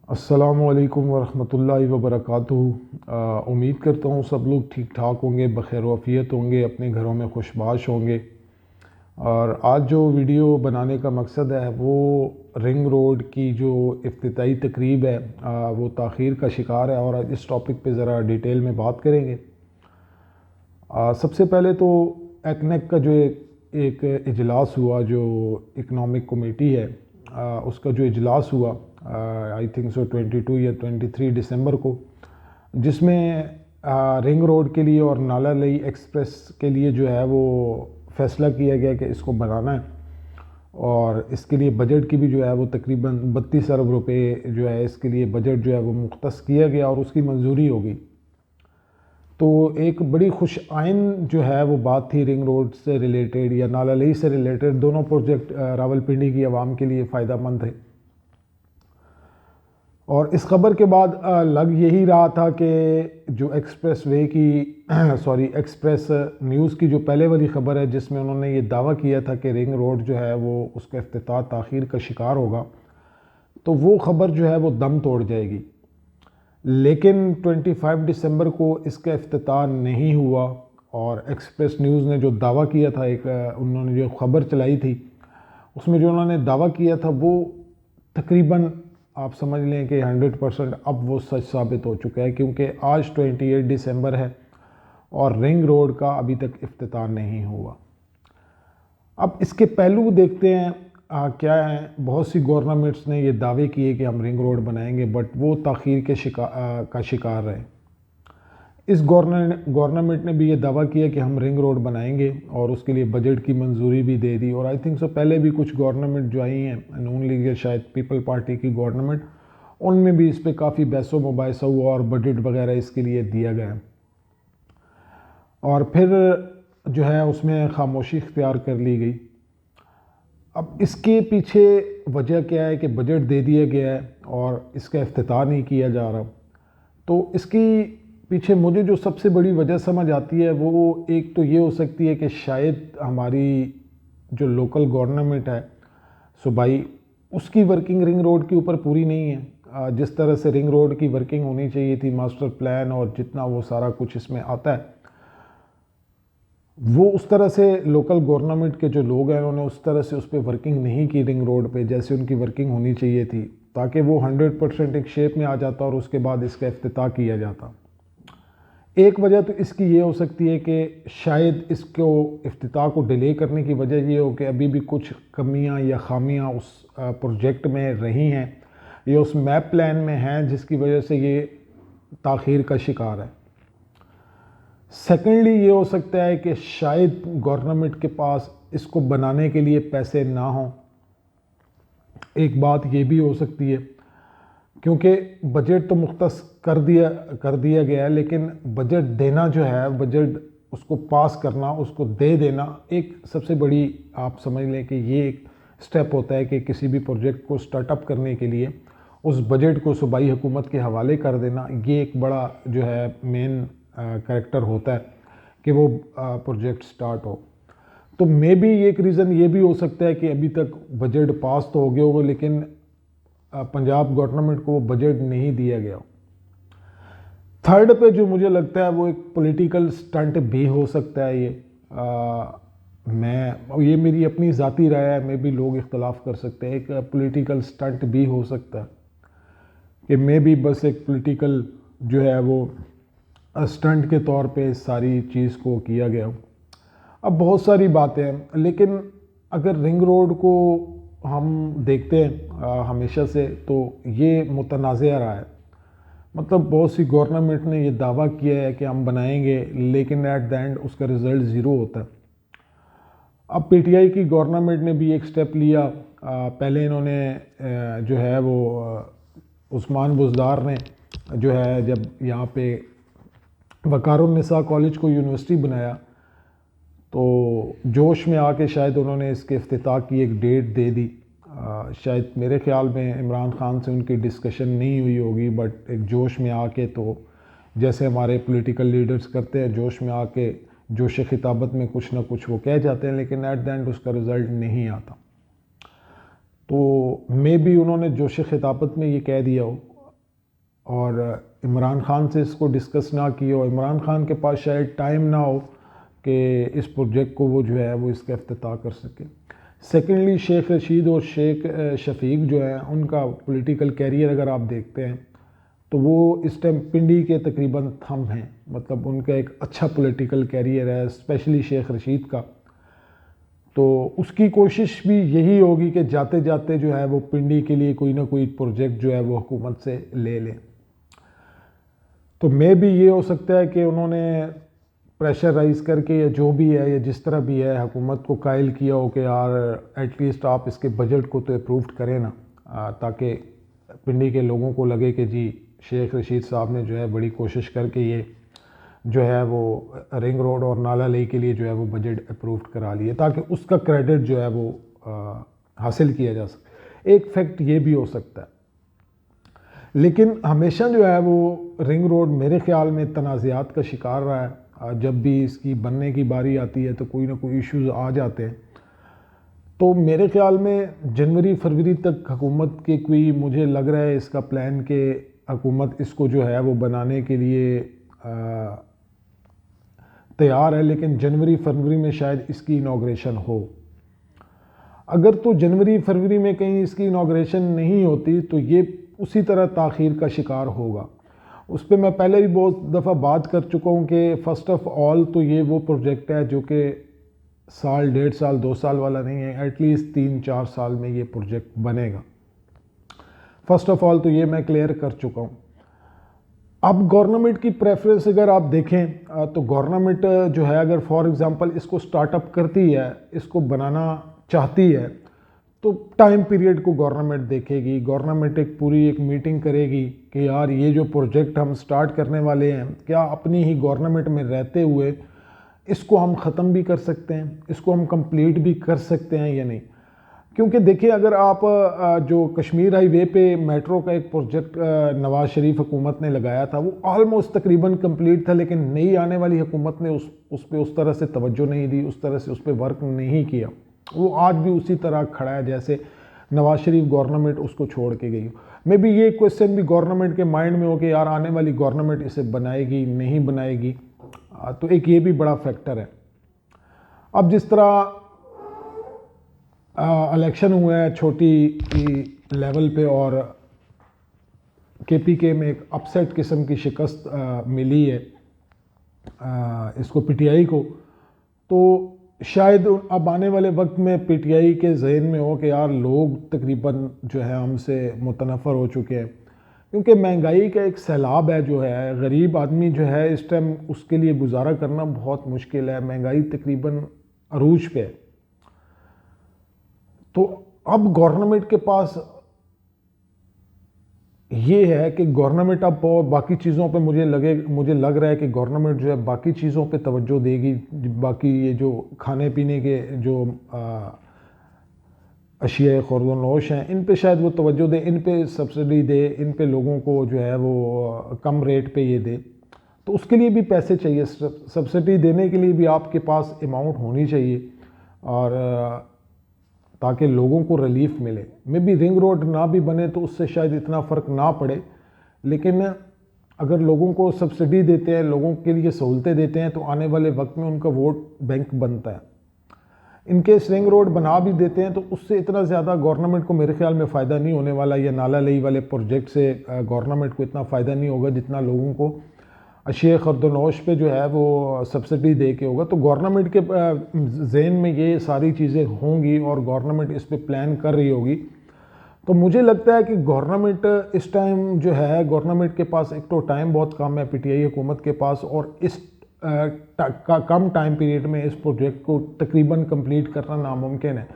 अस्सलामुअलैकुम वरहमतुल्लाहि वबरकातुहू। उम्मीद करता हूँ सब लोग ठीक ठाक होंगे, बखैर वफ़ियत होंगे, अपने घरों में खुशबाश होंगे। और आज जो वीडियो बनाने का मकसद है वो रिंग रोड की जो इफ्तिताई तकरीब है वो ताख़ीर का शिकार है, और इस टॉपिक पे ज़रा डिटेल में बात करेंगे। सबसे पहले तो एकनेक का जो एक इजलास हुआ, जो इकनॉमिक कमेटी है, उसका जो इजलास हुआ आई थिंक सो 22 या 23 दिसंबर को, जिसमें रिंग रोड के लिए और नाला लई एक्सप्रेस के लिए जो है वो फ़ैसला किया गया कि इसको बनाना है, और इसके लिए बजट की भी जो है वो तकरीबन 32 अरब रुपए जो है इसके लिए बजट जो है वो मुख्तस किया गया और उसकी मंजूरी हो गई। तो एक बड़ी खुश आइन जो है वो बात थी रिंग रोड से रिलेटेड या नाला लई से रिलेटेड। दोनों प्रोजेक्ट रावलपिंडी की आवाम के लिए फ़ायदा मंद थे, और इस खबर के बाद लग यही रहा था कि जो एक्सप्रेस वे की एक्सप्रेस न्यूज़ की जो पहले वाली ख़बर है, जिसमें उन्होंने ये दावा किया था कि रिंग रोड जो है वो उसका इफ्तिताह ताख़ीर का शिकार होगा, तो वो ख़बर जो है वो दम तोड़ जाएगी। लेकिन 25 दिसंबर को इसका इफ्तिताह नहीं हुआ, और एक्सप्रेस न्यूज़ ने जो दावा किया था, उन्होंने जो ख़बर चलाई थी, उसमें जो उन्होंने दावा किया था वो तकरीबन आप समझ लें कि 100% अब वो सच साबित हो चुका है, क्योंकि आज 28 दिसंबर है और रिंग रोड का अभी तक इफ्तिताह नहीं हुआ। अब इसके पहलू देखते हैं क्या है। बहुत सी गवर्नमेंट्स ने ये दावे किए कि हम रिंग रोड बनाएंगे, बट वो ताख़ीर के का शिकार रहे। इस गवर्नमेंट ने भी ये दावा किया कि हम रिंग रोड बनाएंगे और उसके लिए बजट की मंजूरी भी दे दी, और आई थिंक सो पहले भी कुछ गवर्नमेंट जो आई हैं, नून लीग या शायद पीपल पार्टी की गवर्नमेंट, उनमें भी इस पर काफ़ी बहसो मुबाहिसा हुआ और बजट वगैरह इसके लिए दिया गया, और फिर जो है उसमें खामोशी इख्तियार कर ली गई। अब इसके पीछे वजह क्या है कि बजट दे दिया गया है और इसका इफ्तिताह नहीं किया जा रहा। तो इसकी पीछे मुझे जो सबसे बड़ी वजह समझ आती है वो एक तो ये हो सकती है कि शायद हमारी जो लोकल गवर्नमेंट है सूबाई, उसकी वर्किंग रिंग रोड के ऊपर पूरी नहीं है। जिस तरह से रिंग रोड की वर्किंग होनी चाहिए थी, मास्टर प्लान और जितना वो सारा कुछ इसमें आता है, वो उस तरह से लोकल गवर्नमेंट के जो लोग हैं उन्होंने उस तरह से उस पर वर्किंग नहीं की रिंग रोड पे, जैसे उनकी वर्किंग होनी चाहिए थी, ताकि वो 100% एक शेप में आ जाता और उसके बाद इसका इफ्तिताह किया जाता। एक वजह तो इसकी ये हो सकती है कि शायद इसको इफ्तिताह को डिले करने की वजह ये हो कि अभी भी कुछ कमियां या खामियां उस प्रोजेक्ट में रही हैं या उस मैप प्लान में हैं, जिसकी वजह से ये ताख़ीर का शिकार है। सेकेंडली ये हो सकता है कि शायद गवर्नमेंट के पास इसको बनाने के लिए पैसे ना हों। एक बात ये भी हो सकती है, क्योंकि बजट तो मुख्तस कर दिया गया है, लेकिन बजट देना जो है, बजट उसको पास करना, उसको दे देना, एक सबसे बड़ी आप समझ लें कि ये एक स्टेप होता है कि किसी भी प्रोजेक्ट को स्टार्टअप करने के लिए उस बजट को सूबाई हुकूमत के हवाले कर देना, ये एक बड़ा जो है मेन करैक्टर होता है कि वो प्रोजेक्ट स्टार्ट हो। तो मे बी एक रीज़न ये भी हो सकता है कि अभी तक बजट पास तो हो गया होगा, लेकिन पंजाब गवर्नमेंट को वो बजट नहीं दिया गया। थर्ड पे जो मुझे लगता है वो एक पॉलिटिकल स्टंट भी हो सकता है। ये मेरी अपनी ज़ाती राय है, मे भी लोग इख्तलाफ कर सकते हैं। एक पॉलिटिकल स्टंट भी हो सकता है कि मे भी बस एक पॉलिटिकल जो है वो स्टंट के तौर पे सारी चीज़ को किया गया। अब बहुत सारी बातें हैं, लेकिन अगर रिंग रोड को हम देखते हैं हमेशा से, तो ये मुतनाज़िया रहा है। मतलब बहुत सी गवर्नमेंट ने ये दावा किया है कि हम बनाएंगे, लेकिन एट द एंड उसका रिज़ल्ट ज़ीरो होता है। अब पीटीआई की गवर्नमेंट ने भी एक स्टेप लिया। पहले इन्होंने जो है वो उस्मान बुज़दार ने जो है जब यहाँ पे वकारुन्निसा कॉलेज को यूनिवर्सिटी बनाया, तो जोश में आके शायद उन्होंने इसके इफ्तिताह की एक डेट दे दी। शायद मेरे ख़्याल में इमरान ख़ान से उनकी डिस्कशन नहीं हुई होगी, बट एक जोश में आके, तो जैसे हमारे पॉलिटिकल लीडर्स करते हैं, जोश में आके जोश खिताबत में कुछ ना कुछ वो कह जाते हैं, लेकिन एट द एंड उसका रिज़ल्ट नहीं आता। तो मे बी उन्होंने जोश खिताबत में ये कह दिया हो, और इमरान खान से इसको डिस्कस ना की हो, इमरान खान के पास शायद टाइम ना हो कि इस प्रोजेक्ट को वो जो है वो इसका इफ्तिताह कर सके। सेकेंडली शेख रशीद और शेख शफीक जो है उनका पॉलिटिकल कैरियर अगर आप देखते हैं तो वो इस टाइम पिंडी के तकरीबन थंब हैं, मतलब उनका एक अच्छा पॉलिटिकल कैरियर है, स्पेशली शेख रशीद का। तो उसकी कोशिश भी यही होगी कि जाते जाते जो है वो पिंडी के लिए कोई ना कोई प्रोजेक्ट जो है वो हुकूमत से ले लें। तो मे भी ये हो सकता है कि उन्होंने प्रेशर राइज करके या जो भी है या जिस तरह भी है हुकूमत को कायल किया हो कि यार एटलीस्ट आप इसके बजट को तो अप्रूव करें ना, ताकि पिंडी के लोगों को लगे कि जी शेख रशीद साहब ने जो है बड़ी कोशिश करके ये जो है वो रिंग रोड और नाला लेक के लिए जो है वो बजट अप्रूव करा लिए, ताकि उसका क्रेडिट जो है वो हासिल किया जा सके। एक फैक्ट ये भी हो सकता है, लेकिन हमेशा जो है वो रिंग रोड मेरे ख्याल में तनाज़ात का शिकार रहा है। जब भी इसकी बनने की बारी आती है तो कोई ना कोई इश्यूज़ आ जाते हैं। तो मेरे ख्याल में जनवरी फरवरी तक हुकूमत के कोई, मुझे लग रहा है इसका प्लान कि हुकूमत इसको जो है वो बनाने के लिए तैयार है, लेकिन जनवरी फरवरी में शायद इसकी इनाग्रेशन हो। अगर तो जनवरी फरवरी में कहीं इसकी इनाग्रेशन नहीं होती तो ये उसी तरह ताख़ीर का शिकार होगा। उस पर मैं पहले भी बहुत दफ़ा बात कर चुका हूँ कि फ़र्स्ट ऑफ़ ऑल तो ये वो प्रोजेक्ट है जो कि साल, 1.5 साल, 2 साल वाला नहीं है, एटलीस्ट 3-4 साल में ये प्रोजेक्ट बनेगा। फ़र्स्ट ऑफ़ ऑल तो ये मैं क्लियर कर चुका हूँ। अब गवर्नमेंट की प्रेफरेंस अगर आप देखें तो गवर्नमेंट जो है अगर फॉर एग्ज़ाम्पल इसको स्टार्टअप करती है, इसको बनाना चाहती है, तो टाइम पीरियड को गवर्नमेंट देखेगी। गवर्नमेंट एक पूरी एक मीटिंग करेगी कि यार ये जो प्रोजेक्ट हम स्टार्ट करने वाले हैं, क्या अपनी ही गवर्नमेंट में रहते हुए इसको हम ख़त्म भी कर सकते हैं, इसको हम कंप्लीट भी कर सकते हैं या नहीं। क्योंकि देखिए अगर आप जो कश्मीर हाईवे पे मेट्रो का एक प्रोजेक्ट नवाज़ शरीफ हुकूमत ने लगाया था, वो ऑलमोस्ट तकरीबन कंप्लीट था, लेकिन नई आने वाली हुकूमत ने उस पर उस तरह से तवज्जो नहीं दी, उस तरह से उस पर वर्क नहीं किया। वो आज भी उसी तरह खड़ा है जैसे नवाज़ शरीफ गवर्नमेंट उसको छोड़ के गई। मे बी ये क्वेश्चन भी गवर्नमेंट के माइंड में हो कि यार आने वाली गवर्नमेंट इसे बनाएगी नहीं बनाएगी, तो एक ये भी बड़ा फैक्टर है। अब जिस तरह इलेक्शन हुए हैं छोटी लेवल पे और केपीके में एक अपसेट किस्म की शिकस्त मिली है इसको पीटीआई को, तो शायद अब आने वाले वक्त में पीटीआई के जहन में हो कि यार लोग तकरीबन जो है हमसे मुतनफ़र हो चुके हैं, क्योंकि महंगाई का एक सैलाब है जो है, गरीब आदमी जो है इस टाइम उसके लिए गुजारा करना बहुत मुश्किल है, महंगाई तकरीबन अरूज पे है। तो अब गवर्नमेंट के पास ये है कि गवर्नमेंट अब बाकी चीज़ों पे मुझे लग रहा है कि गवर्नमेंट जो है बाकी चीज़ों पे तवज्जो देगी। बाकी ये जो खाने पीने के जो अशिया खुर्द-ओ-नोश हैं, इन पे शायद वो तवज्जो दे, इन पे सब्सिडी दे, इन पे लोगों को जो है वो कम रेट पे ये दे। तो उसके लिए भी पैसे चाहिए, सब्सिडी देने के लिए भी आपके पास अमाउंट होनी चाहिए, और ताकि लोगों को रिलीफ मिले। मे बी रिंग रोड ना भी बने तो उससे शायद इतना फ़र्क ना पड़े, लेकिन अगर लोगों को सब्सिडी देते हैं, लोगों के लिए सहूलतें देते हैं, तो आने वाले वक्त में उनका वोट बैंक बनता है। इनकेस रिंग रोड बना भी देते हैं तो उससे इतना ज़्यादा गवर्नमेंट को मेरे ख्याल में फ़ायदा नहीं होने वाला, या नाला लेई वाले प्रोजेक्ट से गवर्नमेंट को इतना फ़ायदा नहीं होगा जितना लोगों को अशिया खुर्द-ओ-नोश पे जो है वो सब्सिडी दे के होगा। तो गवर्नमेंट के ज़हन में ये सारी चीज़ें होंगी और गवर्नमेंट इस पे प्लान कर रही होगी। तो मुझे लगता है कि गवर्नमेंट इस टाइम जो है, गवर्नमेंट के पास एक तो टाइम बहुत कम है पीटीआई हुकूमत के पास, और इस कम टाइम पीरियड में इस प्रोजेक्ट को तकरीबन कंप्लीट करना नामुमकिन है।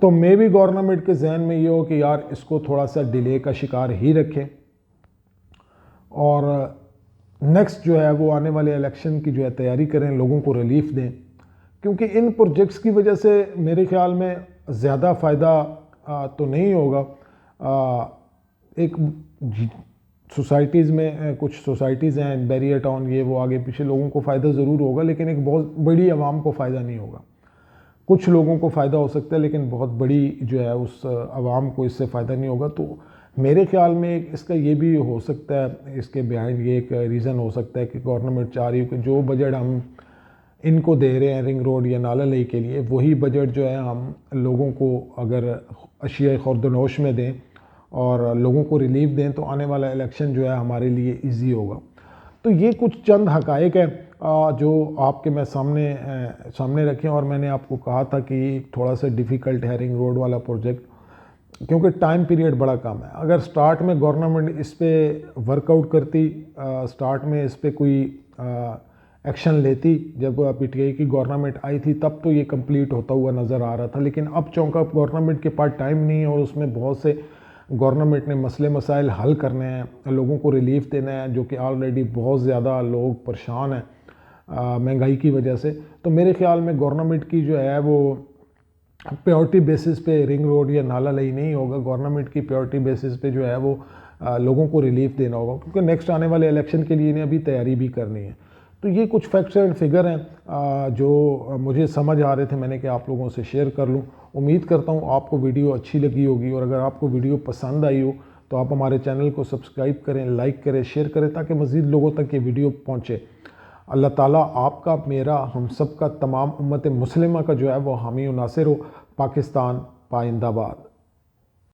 तो मे भी गवर्नमेंट के जहन में ये हो कि यार इसको थोड़ा सा डिले का शिकार ही रखें, और नेक्स्ट जो है वो आने वाले इलेक्शन की जो है तैयारी करें, लोगों को रिलीफ दें। क्योंकि इन प्रोजेक्ट्स की वजह से मेरे ख्याल में ज़्यादा फ़ायदा तो नहीं होगा। एक सोसाइटीज़ में कुछ सोसाइटीज़ हैं बैरियर टाउन, ये वो आगे पीछे, लोगों को फ़ायदा ज़रूर होगा, लेकिन एक बहुत बड़ी आवाम को फ़ायदा नहीं होगा। कुछ लोगों को फ़ायदा हो सकता है, लेकिन बहुत बड़ी जो है उस आवाम को इससे फ़ायदा नहीं होगा। तो मेरे ख्याल में इसका ये भी हो सकता है, इसके बिहाइंड ये एक रीज़न हो सकता है कि गवर्नमेंट चाह रही हो कि जो बजट हम इनको दे रहे हैं रिंग रोड या नाला लेक के लिए, वही बजट जो है हम लोगों को अगर अशिया खुर्दनोश में दें और लोगों को रिलीफ दें तो आने वाला इलेक्शन जो है हमारे लिए इजी होगा। तो ये कुछ चंद हकायक है जो आपके मैं सामने रखे, और मैंने आपको कहा था कि थोड़ा सा डिफ़िकल्ट है रिंग रोड वाला प्रोजेक्ट, क्योंकि टाइम पीरियड बड़ा कम है। अगर स्टार्ट में गवर्नमेंट इस पे वर्कआउट करती, स्टार्ट में इस पे कोई एक्शन लेती, जब पीटीआई की गवर्नमेंट आई थी तब तो ये कंप्लीट होता हुआ नज़र आ रहा था। लेकिन अब चूँकि गवर्नमेंट के पास टाइम नहीं है और उसमें बहुत से गवर्नमेंट ने मसले मसाइल हल करने हैं, लोगों को रिलीफ देना है, जो कि ऑलरेडी बहुत ज़्यादा लोग परेशान हैं महंगाई की वजह से, तो मेरे ख्याल में गवर्नमेंट की जो है वो प्रायोरिटी बेसिस पे रिंग रोड या नाला लई नहीं होगा। गवर्नमेंट की प्रायोरिटी बेसिस पे जो है वो लोगों को रिलीफ देना होगा, क्योंकि नेक्स्ट आने वाले इलेक्शन के लिए इन्हें अभी तैयारी भी करनी है। तो ये कुछ फैक्ट्स एंड फिगर हैं जो मुझे समझ आ रहे थे, मैंने कि आप लोगों से शेयर कर लूँ। उम्मीद करता हूँ आपको वीडियो अच्छी लगी होगी, और अगर आपको वीडियो पसंद आई हो तो आप हमारे चैनल को सब्सक्राइब करें, लाइक करें, शेयर करें, ताकि मज़ीद लोगों तक ये वीडियो पहुँचे। अल्लाह ताला आपका, मेरा, हम सब का, तमाम उम्मत मुस्लिमा का जो है वो हामी और नासिर हो। पाकिस्तान पाइंदाबाद।